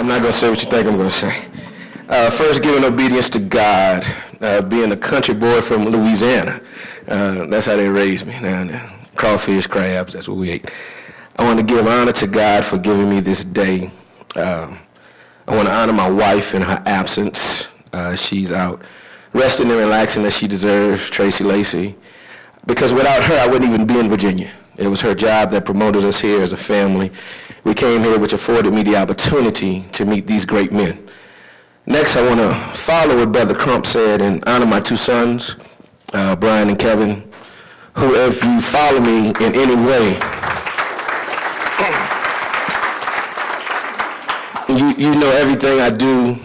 I'm not going to say what you think I'm going to say. First, giving obedience to God, being a country boy from Louisiana. That's how they raised me down there. Crawfish, crabs, that's what we ate. I want to give honor to God for giving me this day. I want to honor my wife in her absence. She's out resting and relaxing as she deserves, Tracy Lacey. Because without her, I wouldn't even be in Virginia. It was her job that promoted us here as a family. We came here, which afforded me the opportunity to meet these great men. Next, I want to follow what Brother Crump said and honor my two sons, Brian and Kevin, who, if you follow me in any way, you know everything I do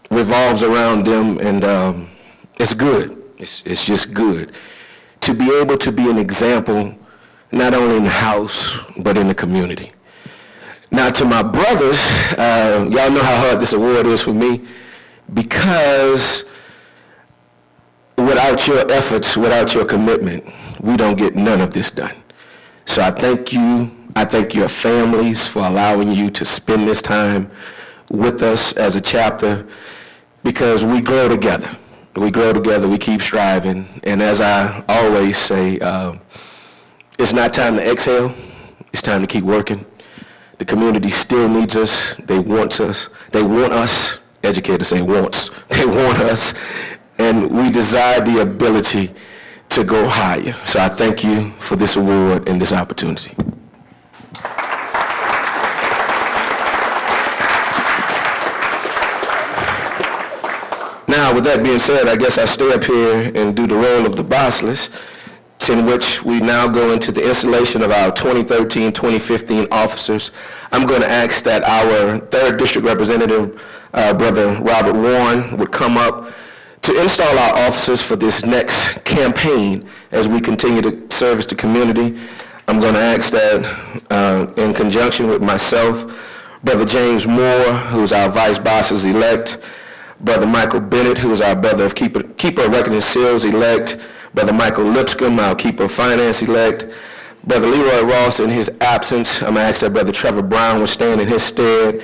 revolves around them, and it's good. It's just good to be able to be an example, not only in the house, but in the community. Now, to my brothers, y'all know how hard this award is for me, because without your efforts, without your commitment, we don't get none of this done. So I thank you. I thank your families for allowing you to spend this time with us as a chapter, because we grow together. We grow together, we keep striving, and as I always say, it's not time to exhale, it's time to keep working. The community still needs us, they want us, educators say wants, they want us, and we desire the ability to go higher. So I thank you for this award and this opportunity. Now, with that being said, I guess I stay up here and do the role of the bossless, in which we now go into the installation of our 2013-2015 officers. I'm going to ask that our 3rd District Representative, Brother Robert Warren, would come up to install our officers for this next campaign as we continue to service the community. I'm going to ask that in conjunction with myself, Brother James Moore, who's our Vice Bosses-elect, Brother Michael Bennett, who is our brother of Keeper of Record and Seals elect, Brother Michael Lipscomb, our Keeper of Finance elect, Brother Leroy Ross in his absence. I'm going to ask that Brother Trevor Brown would stand in his stead.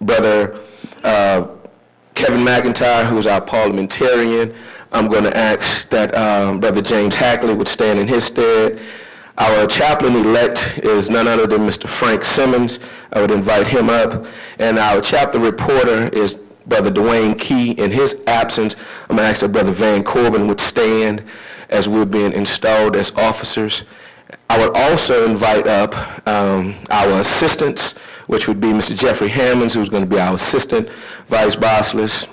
Brother Kevin McIntyre, who is our parliamentarian. I'm going to ask that Brother James Hackley would stand in his stead. Our chaplain-elect is none other than Mr. Frank Simmons. I would invite him up. And our chapter reporter is Brother Dwayne Key. In his absence, I'm going to ask that Brother Van Corbin would stand as we're being installed as officers. I would also invite up our assistants, which would be Mr. Jeffrey Hammonds, who's going to be our assistant vice bossless.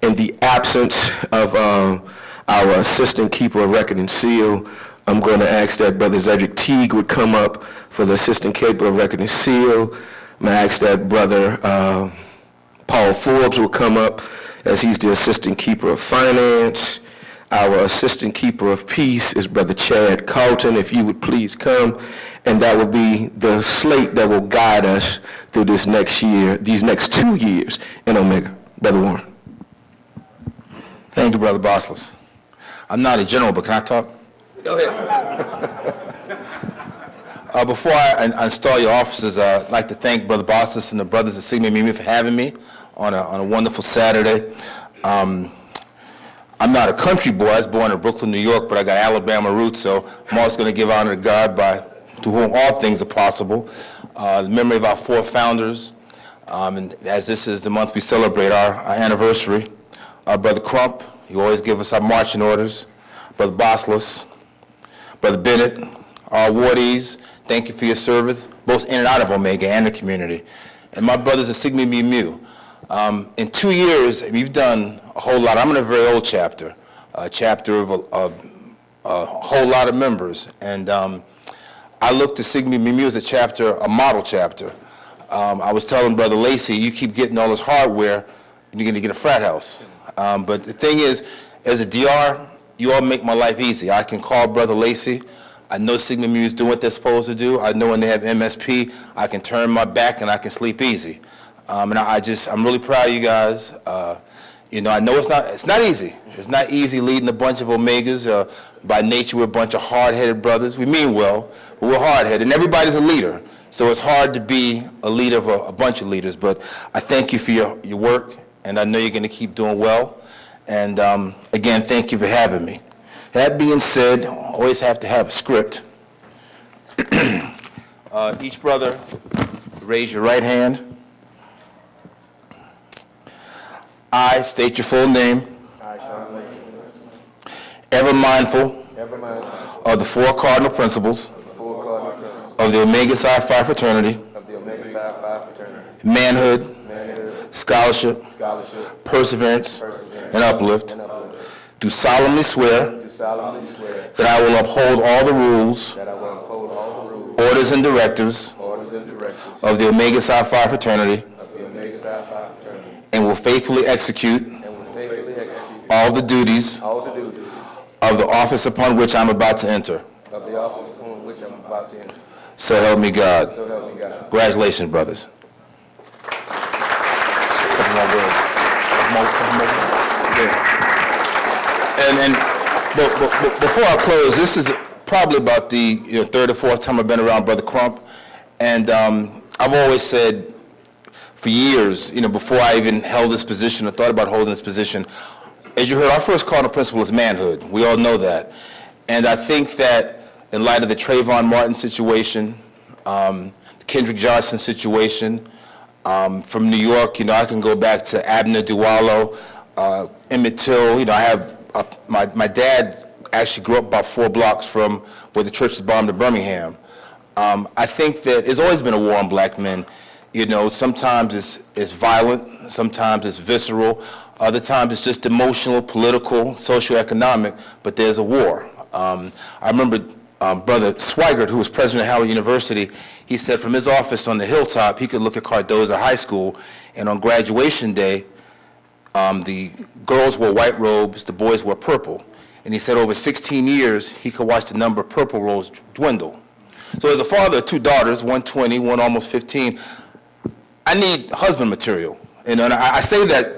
In the absence of our assistant keeper of record and seal, I'm going to ask that Brother Zedrick Teague would come up for the assistant keeper of record and seal. I'm going to ask that Brother Paul Forbes will come up as he's the assistant keeper of finance. Our assistant keeper of peace is Brother Chad Carlton, if you would please come. And that will be the slate that will guide us through this next year, these next 2 years in Omega. Brother Warren. Thank you, Brother Bossless. I'm not a general, but can I talk? Go ahead. Before I install your officers, I'd like to thank Brother Bossless and the brothers at Sigma Mu for having me on a wonderful Saturday. I'm not a country boy. I was born in Brooklyn, New York, but I got Alabama roots, so I'm also going to give honor to God, to whom all things are possible. The memory of our 4 founders, and as this is the month we celebrate our anniversary. Brother Crump, you always give us our marching orders. Brother Bossless, Brother Bennett, our awardees, thank you for your service, both in and out of Omega and the community. And my brothers at Sigma Mu. In 2 years, you've done a whole lot. I'm in a very old chapter, a chapter of a whole lot of members. And I looked at Sigma Mu as a chapter, a model chapter. I was telling Brother Lacey, you keep getting all this hardware, you're going to get a frat house. But the thing is, as a DR, you all make my life easy. I can call Brother Lacey. I know Sigma Mu is doing what they're supposed to do. I know when they have MSP, I can turn my back and I can sleep easy. And I'm really proud of you guys. I know it's not easy. It's not easy leading a bunch of Omegas. By nature, we're a bunch of hard-headed brothers. We mean well, but we're hard-headed. And everybody's a leader. So it's hard to be a leader of a bunch of leaders, but I thank you for your work, and I know you're going to keep doing well. And again, thank you for having me. That being said, always have to have a script. Each brother, raise your right hand. I state your full name. Ever mindful of the four cardinal principles of the Omega Psi Phi Fraternity, manhood, scholarship, perseverance, and uplift, do solemnly swear that I will uphold all the rules, orders, and directives of the Omega Psi Phi Fraternity, and will faithfully execute all the duties of the office upon which I'm about to enter. So help me God. Congratulations, brothers. Couple more words. But before I close, this is probably about the third or fourth time I've been around Brother Crump, and I've always said for years, before I even held this position or thought about holding this position, as you heard, our first cardinal principle is manhood. We all know that, and I think that in light of the Trayvon Martin situation, the Kendrick Johnson situation, from New York, I can go back to Abner Duwallo, Emmett Till. I have my dad actually grew up about 4 blocks from where the church was bombed in Birmingham. I think that there's always been a war on black men. Sometimes it's violent, sometimes it's visceral, other times it's just emotional, political, socioeconomic, but there's a war. I remember Brother Swigert, who was president of Howard University, he said from his office on the hilltop, he could look at Cardozo High School, and on graduation day, the girls wore white robes, the boys wore purple. And he said over 16 years, he could watch the number of purple robes dwindle. So as a father of 2 daughters, one 20, one almost 15, I need husband material. And I say that,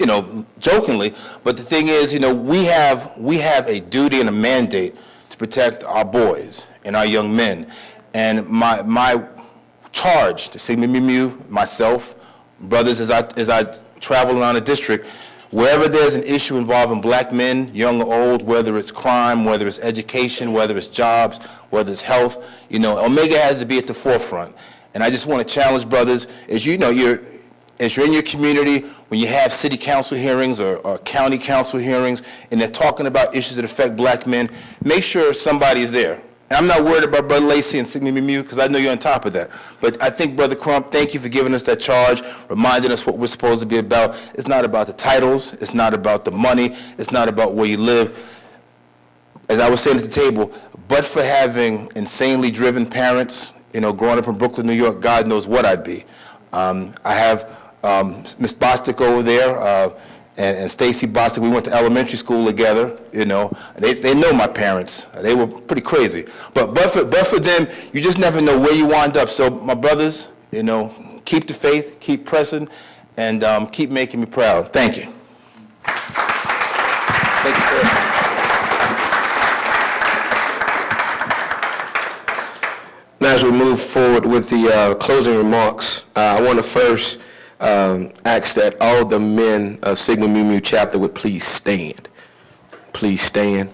jokingly, but the thing is, we have a duty and a mandate to protect our boys and our young men. And my charge to Sigma Mu Mu, myself, brothers, as I travel around the district, wherever there's an issue involving black men, young or old, whether it's crime, whether it's education, whether it's jobs, whether it's health, Omega has to be at the forefront. And I just want to challenge brothers, as you're in your community, when you have city council hearings or county council hearings, and they're talking about issues that affect black men, make sure somebody is there. And I'm not worried about Brother Lacey and Sigma Mu Mu, because I know you're on top of that. But I think, Brother Crump, thank you for giving us that charge, reminding us what we're supposed to be about. It's not about the titles. It's not about the money. It's not about where you live. As I was saying at the table, but for having insanely driven parents, growing up in Brooklyn, New York, God knows what I'd be. I have Miss Bostic over there, and Stacy Bostic. We went to elementary school together. They know my parents. They were pretty crazy. But for them, you just never know where you wind up. So my brothers, keep the faith, keep pressing, and keep making me proud. Thank you. Thank you, sir. Now, as we move forward with the closing remarks, I want to first ask that all the men of Sigma Mu Mu chapter would please stand. Please stand.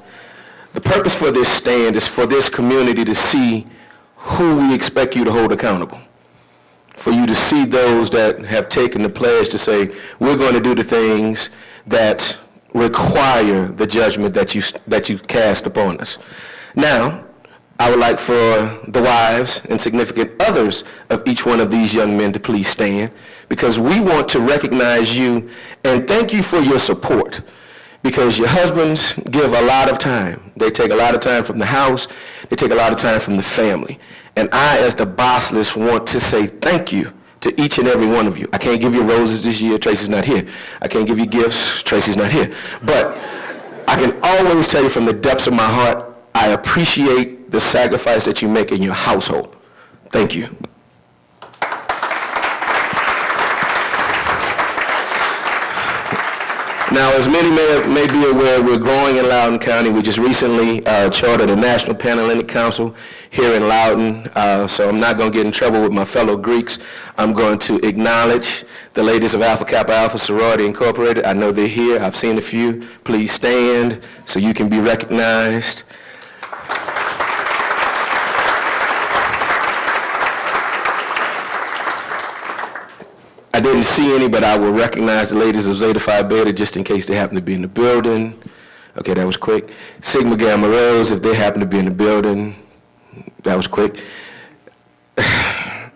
The purpose for this stand is for this community to see who we expect you to hold accountable. For you to see those that have taken the pledge to say, we're going to do the things that require the judgment that you cast upon us. Now, I would like for the wives and significant others of each one of these young men to please stand, because we want to recognize you and thank you for your support, because your husbands give a lot of time. They take a lot of time from the house. They take a lot of time from the family. And I, as the bossless, want to say thank you to each and every one of you. I can't give you roses this year. Tracy's not here. I can't give you gifts. Tracy's not here. But I can always tell you from the depths of my heart, I appreciate the sacrifice that you make in your household. Thank you. Now, as many may be aware, we're growing in Loudoun County. We just recently chartered a National Panhellenic Council here in Loudoun, so I'm not going to get in trouble with my fellow Greeks. I'm going to acknowledge the ladies of Alpha Kappa Alpha Sorority Incorporated. I know they're here. I've seen a few. Please stand so you can be recognized. I didn't see any, but I will recognize the ladies of Zeta Phi Beta just in case they happen to be in the building. Okay, that was quick. Sigma Gamma Rho, if they happen to be in the building. That was quick. I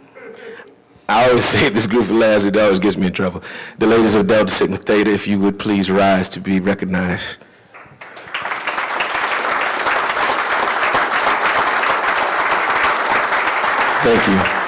always say this group for last, it always gets me in trouble. The ladies of Delta Sigma Theta, if you would please rise to be recognized. Thank you.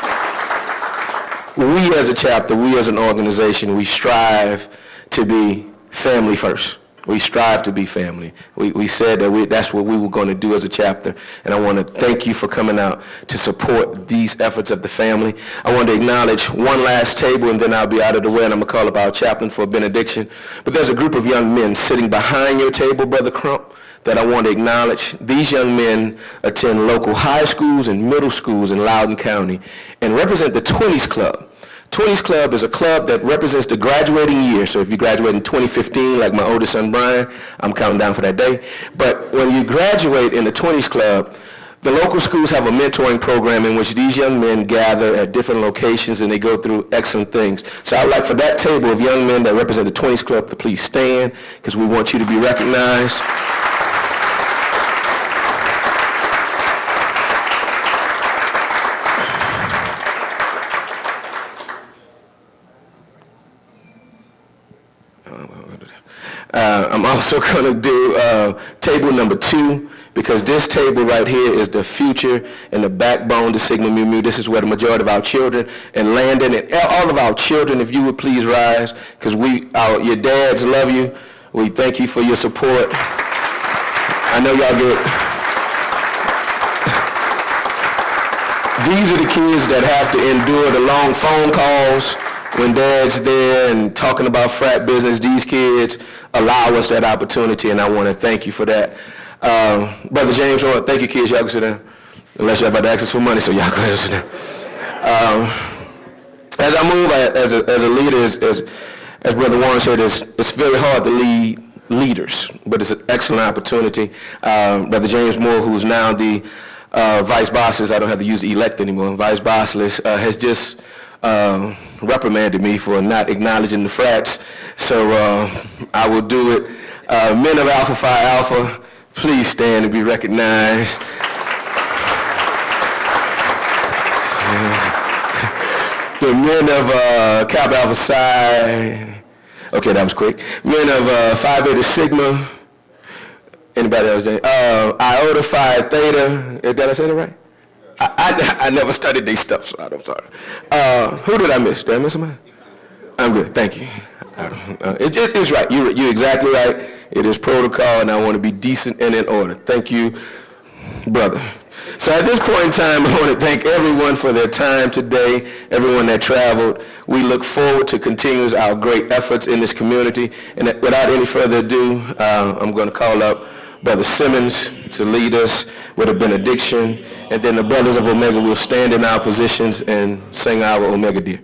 We as a chapter, we as an organization, we strive to be family first. We strive to be family. We said that that's what we were going to do as a chapter, and I want to thank you for coming out to support these efforts of the family. I want to acknowledge one last table, and then I'll be out of the way, and I'm going to call up our chaplain for a benediction. But there's a group of young men sitting behind your table, Brother Crump, that I want to acknowledge. These young men attend local high schools and middle schools in Loudoun County and represent the 20s Club. 20s Club is a club that represents the graduating year. So if you graduate in 2015, like my oldest son Brian, I'm counting down for that day. But when you graduate in the 20s Club, the local schools have a mentoring program in which these young men gather at different locations and they go through excellent things. So I'd like for that table of young men that represent the 20s Club to please stand, because we want you to be recognized. I'm also going to do table number 2, because this table right here is the future and the backbone to Sigma Mu Mu. This is where the majority of our children, and Landon and all of our children, if you would please rise, because your dads love you. We thank you for your support. I know y'all get... These are the kids that have to endure the long phone calls when dad's there and talking about frat business. These kids allow us that opportunity, and I want to thank you for that. Brother James, thank you, kids. Y'all can sit down. Unless you're about to ask us for money, so y'all go ahead and sit down. As I move as a leader, as Brother Warren said, it's very hard to lead leaders, but it's an excellent opportunity. Brother James Moore, who's now the Vice Bossless, I don't have to use elect anymore, Vice Bossless, has just reprimanded me for not acknowledging the frats, so I will do it. Men of Alpha Phi Alpha, please stand and be recognized. The men of Kappa Alpha Psi, okay, that was quick. Men of Phi Beta Sigma, anybody else? Iota Phi Theta, did I say that right? I never studied these stuff, so I'm sorry. Who did I miss? Did I miss somebody? I'm good, thank you. It's right. You're exactly right. It is protocol, and I want to be decent and in order. Thank you, brother. So at this point in time, I want to thank everyone for their time today, everyone that traveled. We look forward to continuing our great efforts in this community. And without any further ado, I'm going to call up Brother Simmons to lead us with a benediction, and then the brothers of Omega will stand in our positions and sing our Omega Dear.